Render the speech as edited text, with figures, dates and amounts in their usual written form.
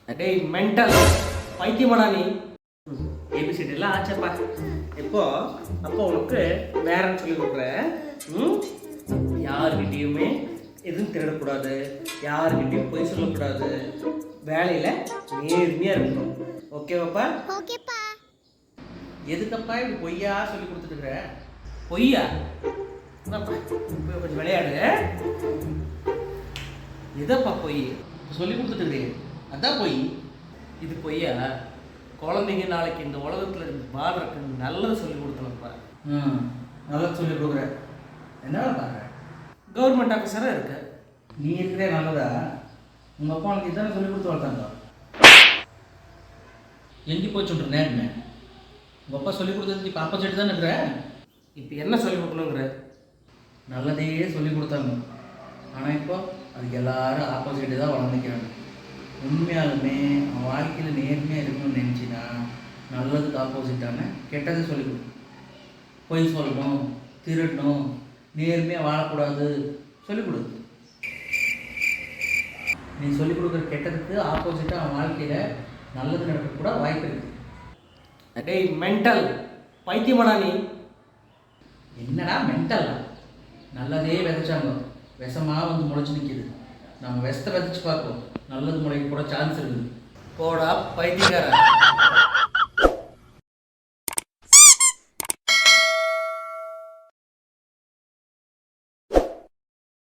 டேய் மென்டல் பைத்தியமாடா நீ. ஏபிசிடி எல்லாம் ஆச்சப்பா. இப்போ அப்போ உனக்கு வேறன்னு சொல்லி கொடுக்குறேன். யாருக்கிட்டேயுமே எதுவும் திருடக்கூடாது, யாருக்கிட்டையும் பொய் சொல்லக்கூடாது, வேலையில் நேர்மையாக இருக்கணும். ஓகேவாப்பா? ஓகேப்பா. எதுக்கப்பா இப்படி பொய்யா சொல்லி கொடுத்துட்டுருக்குற? பொய்யா? என்னப்பா இப்போ கொஞ்சம் விளையாடு. எதப்பா பொய் சொல்லி கொடுத்துட்டுருக்குறீங்க? அதான் பொய். இது பொய்யா? குழந்தைங்க நாளைக்கு இந்த உலகத்தில் வாழ்றதுக்கு நல்லது சொல்லி கொடுத்தனப்பா. நல்லது சொல்லி கொடுக்குற. என்ன பாருங்க, கவர்மெண்ட் ஆஃபீஸராக இருக்க நீ இருக்கிறே நல்லதா? உங்கள் அப்பா உனக்கு இதானே சொல்லி கொடுத்து வளர்த்தாங்க. எங்கே போய் சொல்கிற நேரமே? உங்கள் அப்பா சொல்லி கொடுத்தது இப்போ ஆப்போசிட் தானே இருக்கிற. இப்போ என்ன சொல்லி கொடுக்கணுங்கிற? நல்லதே சொல்லி கொடுத்தாங்க, ஆனால் இப்போ அதுக்கு எல்லாரும் ஆப்போசிட்டு தான் வளர்ந்துக்கிறாங்க. உண்மையாலுமே அவன் வாழ்க்கையில் நேர்மையாக இருக்கணும்னு நினச்சின்னா நல்லதுக்கு ஆப்போசிட்டான கெட்டதை சொல்லிக் கொடு. பொய் சொல்லணும், திருடணும், நேர்மையாக வாழக்கூடாது சொல்லிக் கொடு. நீ சொல்லிக் கொடுக்குற கெட்டதுக்கு ஆப்போசிட்டாக அவன் வாழ்க்கையில் நல்லது நடக்கக்கூட வாய்ப்பு இருக்குது. டேய் மென்டல் பைத்தியமாடா நீ. என்னடா மென்டல்? நல்லதே விதைச்சாங்க, விஷமாக வந்து முளைச்சி நிற்கிது. நம்ம விஷத்தை விதைச்சி பார்ப்போம், நல்லது முளைக்க கூட சான்ஸ் இருக்குது. போடா பைத்தியக்கார.